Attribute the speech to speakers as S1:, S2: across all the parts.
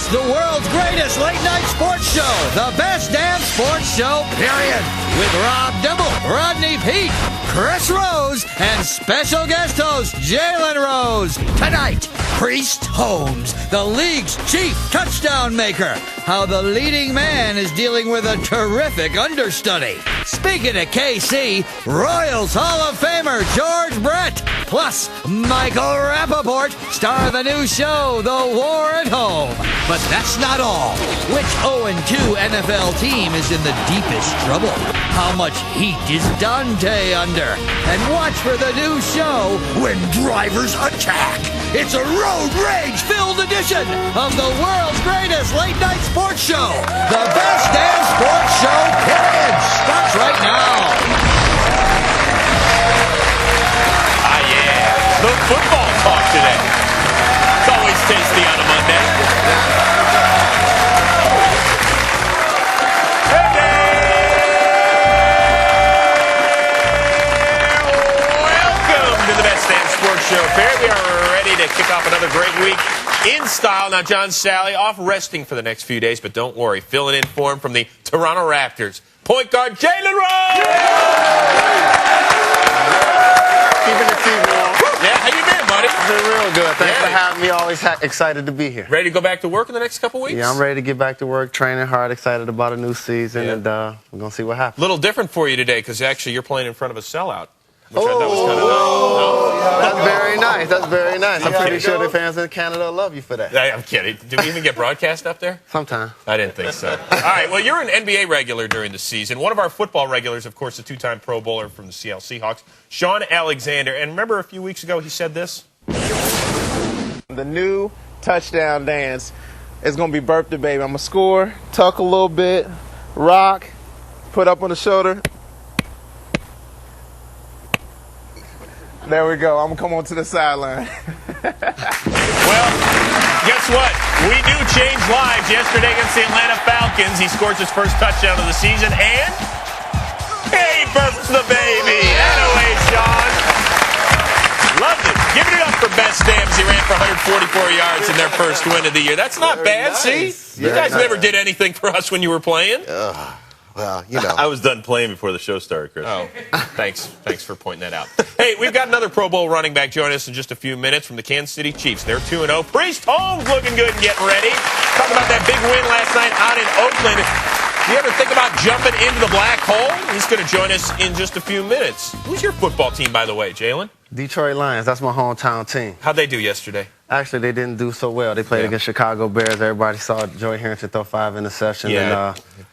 S1: It's the world's greatest late-night sports show, the best damn sports show, period. With Rob Dibble, Rodney Peete, Chris Rose, and special guest host Jalen Rose. Tonight, Preist Homes, the league's chief touchdown maker. How the leading man is dealing with a terrific understudy. Speaking of KC, Royals Hall of Famer George Brett, plus Michael Rapaport, star of the new show, The War at Home. But that's not all. Which 0-2 NFL team is in the deepest trouble? How much heat is Dante under? And watch for the new show, When Drivers Attack. It's a road rage-filled edition of the world's greatest late-night sports show. The best damn sports show, period. Starts right now.
S2: Ah, yeah. The football talk today. It's always tasty on a Monday. Hey there! Welcome to the Best Damn Sports Show Fair. We are ready to kick off another great week in style. Now, John Sally off resting for the next few days, but don't worry. Filling in for him from the Toronto Raptors. Point guard Jalen Rose!
S3: Keeping it warm.
S2: Yeah, how you been, buddy?
S3: Been real good. Thanks for having me. Always excited to be here.
S2: Ready to go back to work in the next couple weeks?
S3: Yeah, I'm ready to get back to work, training hard, excited about a new season, and we're going to see what happens.
S2: A little different for you today because actually you're playing in front of a sellout. Which I thought was kind of nice.
S3: That's very nice. That's very nice. I'm pretty sure the fans in Canada love you for that.
S2: I'm kidding. Do we even get broadcast up there?
S3: Sometime.
S2: I didn't think so. All right, well, you're an NBA regular during the season. One of our football regulars, of course, a two-time Pro Bowler from the Seattle Seahawks, Sean Alexander. And remember a few weeks ago he said this?
S4: The new touchdown dance is going to be birthday baby. I'm going to score, tuck a little bit, rock, put up on the shoulder. There we go. I'm going to come on to the sideline.
S2: Well, guess what? We do change lives. Yesterday against the Atlanta Falcons, he scores his first touchdown of the season, and he burps the baby. Anyway, Sean. Loved it. Giving it up for Best Dams. He ran for 144 yards in their first win of the year. That's not bad,
S3: nice.
S2: See? You guys never did anything for us when you were playing.
S3: Well, you know.
S5: I was done playing before the show started, Chris.
S2: Oh, thanks. Thanks for pointing that out. Hey, we've got another Pro Bowl running back joining us in just a few minutes from the Kansas City Chiefs. They're 2-0. Preist Homes looking good and getting ready. Talking about that big win last night out in Oakland. Do you ever think about jumping into the black hole? He's going to join us in just a few minutes. Who's your football team, by the way, Jalen?
S3: Detroit Lions. That's my hometown team.
S2: How'd they do yesterday?
S3: Actually, they didn't do so well. They played against Chicago Bears. Everybody saw Joey Harrington throw 5 interceptions.
S2: Yeah.
S3: And,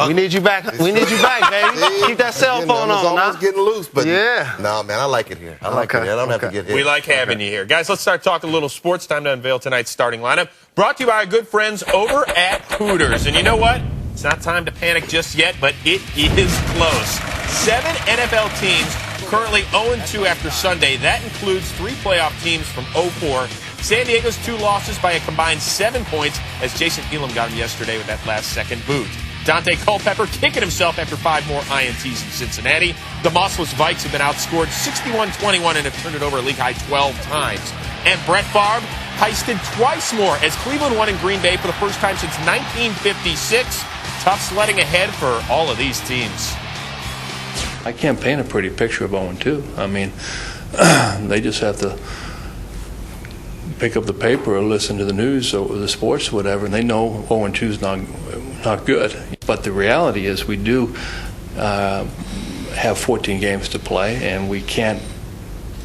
S3: we need you back. We need you back, baby. Keep that cell phone on.
S6: It's almost getting loose, but
S3: yeah.
S6: No, man, I like it here. I like it here. I don't have to get hit.
S2: We like having you here. Guys, let's start talking a little sports. Time to unveil tonight's starting lineup. Brought to you by our good friends over at Hooters. And you know what? It's not time to panic just yet, but it is close. 7 NFL teams currently 0-2 after Sunday. That includes 3 playoff teams from 0-4. San Diego's 2 losses by a combined 7 points as Jason Elam got him yesterday with that last-second boot. Dante Culpepper kicking himself after 5 more INTs in Cincinnati. The Mossless Vikes have been outscored 61-21 and have turned it over a league-high 12 times. And Brett Favre heisted twice more as Cleveland won in Green Bay for the first time since 1956. Tough sledding ahead for all of these teams.
S7: I can't paint a pretty picture of 0-2. I mean, they just have to pick up the paper or listen to the news or the sports or whatever, and they know 0-2 is not good. But the reality is we do have 14 games to play, and we can't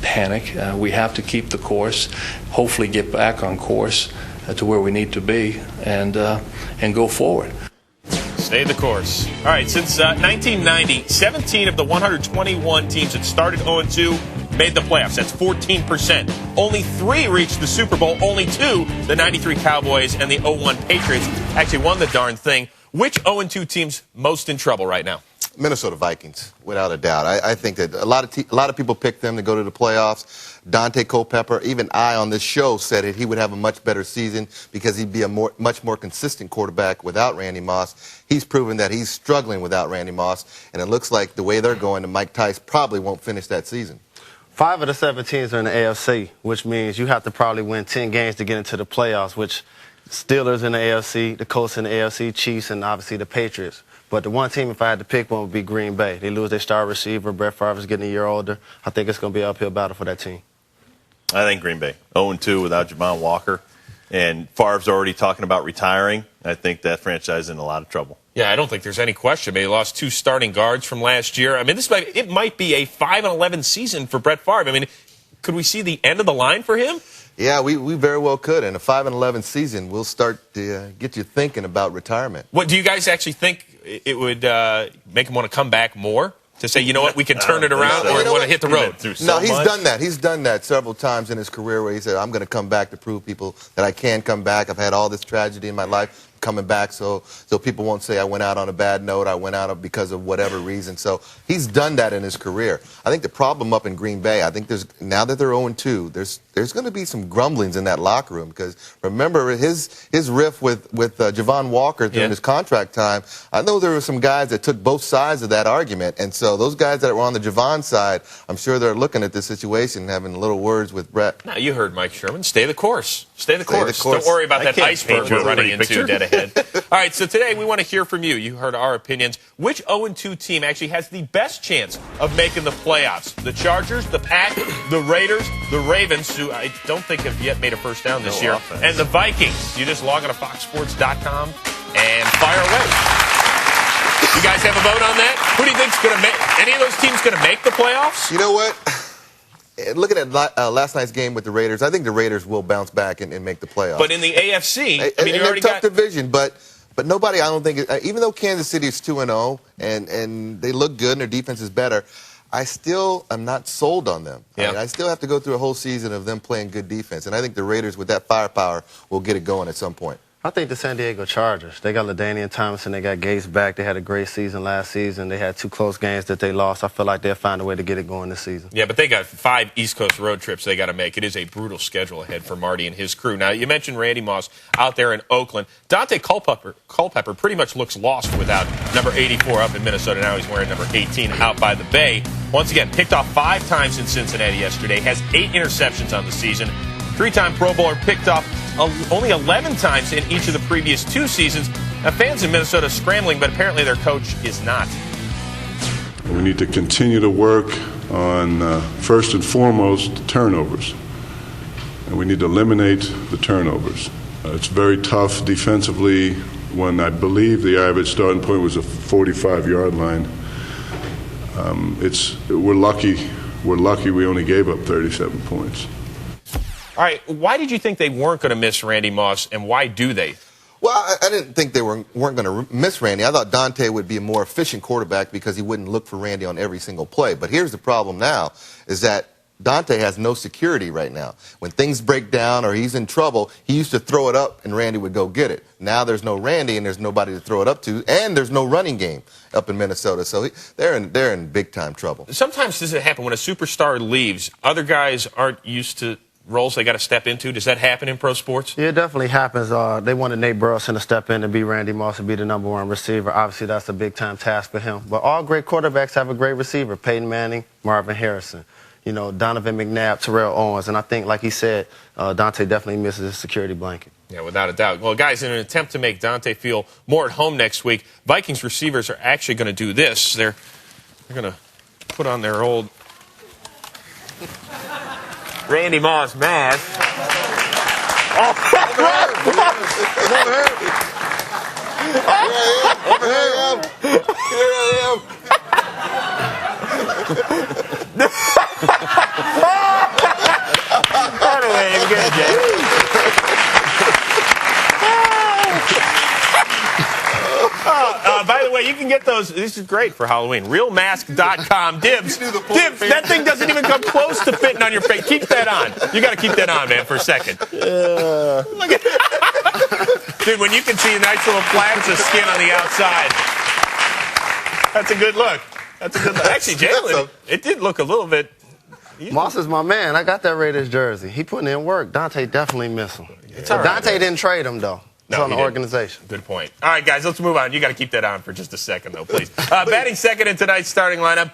S7: panic. We have to keep the course, hopefully get back on course to where we need to be, and go forward.
S2: Stay the course. All right, since 1990, 17 of the 121 teams that started 0-2 made the playoffs. That's 14%. Only 3 reached the Super Bowl. Only 2, the 93 Cowboys and the 0-1 Patriots, actually won the darn thing. Which 0-2 team's most in trouble right now?
S6: Minnesota Vikings, without a doubt. I think that a lot of people picked them to go to the playoffs. Dante Culpepper, even I on this show said that he would have a much better season because he'd be a much more consistent quarterback without Randy Moss. He's proven that he's struggling without Randy Moss, and it looks like the way they're going, Mike Tice probably won't finish that season.
S3: 5 of the 7 teams are in the AFC, which means you have to probably win 10 games to get into the playoffs, which Steelers in the AFC, the Colts in the AFC, Chiefs, and obviously the Patriots. But the one team, if I had to pick one, would be Green Bay. They lose their star receiver. Brett Favre is getting a year older. I think it's going to be an uphill battle for that team.
S5: I think Green Bay. 0-2 without Javon Walker. And Favre's already talking about retiring. I think that franchise is in a lot of trouble.
S2: Yeah, I don't think there's any question. I mean, he lost 2 starting guards from last year. I mean, it might be a 5-11 season for Brett Favre. I mean, could we see the end of the line for him?
S6: Yeah, we very well could. In a 5-11 season, we'll start to get you thinking about retirement.
S2: What do you guys actually think it would make him want to come back more? To say, you know what, we can turn it around, or want to hit the road?
S6: No, he's done that. He's done that several times in his career where he said, I'm going to come back to prove people that I can come back. I've had all this tragedy in my life coming back so people won't say I went out on a bad note, I went out because of whatever reason. So he's done that in his career. I think the problem up in Green Bay, I think now that they're 0-2, there's going to be some grumblings in that locker room because remember his riff with Javon Walker during his contract time. I know there were some guys that took both sides of that argument, and so those guys that were on the Javon side, I'm sure they're looking at this situation and having little words with Brett.
S2: Now, you heard Mike Sherman. Stay the course. Stay the course. Don't worry about that iceberg we're running into dead ahead. All right, so today we want to hear from you. You heard our opinions. Which 0-2 team actually has the best chance of making the playoffs? The Chargers, the Pack, the Raiders, the Ravens, who I don't think have yet made a first down this year, offense. And the Vikings. You just log on to foxsports.com and fire away. You guys have a vote on that? Who do you think's going to make? Any of those teams going to make the playoffs?
S6: You know what? Looking at last night's game with the Raiders, I think the Raiders will bounce back and make the playoffs.
S2: But in the AFC, I mean, you already
S6: got a tough division, but nobody, I don't think, even though Kansas City is 2-0 and they look good and their defense is better, I still am not sold on them.
S2: Yeah.
S6: I mean, I still have to go through a whole season of them playing good defense, and I think the Raiders, with that firepower, will get it going at some point.
S3: I think the San Diego Chargers. They got LaDainian Tomlinson. They got Gates back. They had a great season last season. They had 2 close games that they lost. I feel like they'll find a way to get it going this season.
S2: Yeah, but they got 5 East Coast road trips they got to make. It is a brutal schedule ahead for Marty and his crew. Now, you mentioned Randy Moss out there in Oakland. Dante Culpepper pretty much looks lost without number 84 up in Minnesota. Now he's wearing number 18 out by the Bay. Once again, picked off 5 times in Cincinnati yesterday. Has 8 interceptions on the season. 3-time Pro Bowler, picked off only 11 times in each of the previous 2 seasons. Now, fans in Minnesota scrambling, but apparently their coach is not.
S8: We need to continue to work on, first and foremost, turnovers. And we need to eliminate the turnovers. It's very tough defensively when I believe the average starting point was a 45-yard line. We're lucky we only gave up 37 points.
S2: All right, why did you think they weren't going to miss Randy Moss, and why do they?
S6: Well, I didn't think they weren't going to miss Randy. I thought Dante would be a more efficient quarterback because he wouldn't look for Randy on every single play. But here's the problem now, is that Dante has no security right now. When things break down or he's in trouble, he used to throw it up and Randy would go get it. Now there's no Randy and there's nobody to throw it up to, and there's no running game up in Minnesota. So they're in big-time trouble.
S2: Sometimes does it happen when a superstar leaves, other guys aren't used to roles they got to step into? Does that happen in pro sports?
S3: Yeah, it definitely happens. They wanted Nate Burleson to step in and be Randy Moss and be the number 1 receiver. Obviously, that's a big-time task for him. But all great quarterbacks have a great receiver. Peyton Manning, Marvin Harrison, Donovan McNabb, Terrell Owens. And I think, like he said, Dante definitely misses his security blanket.
S2: Yeah, without a doubt. Well, guys, in an attempt to make Dante feel more at home next week, Vikings receivers are actually going to do this. They're going to put on their old Randy Moss mask. Oh,
S6: Here I am.
S2: Anyway, you're good, Jay. By the way, you can get those. This is great for Halloween. Realmask.com. Dibs. Dibs, that thing doesn't even come close to fitting on your face. Keep that on. You got to keep that on, man, for a second. Look at dude, when you can see nice little flaps of skin on the outside. That's a good look. That's a good look. Actually, Jalen, it did look a little bit.
S3: Moss is my man. I got that Raiders jersey. He putting in work. Dante definitely missed him.
S2: Right,
S3: Dante didn't trade him, though. It's on the organization.
S2: Good point. All right, guys, let's move on. You got to keep that on for just a second, though, please. Batting second in tonight's starting lineup,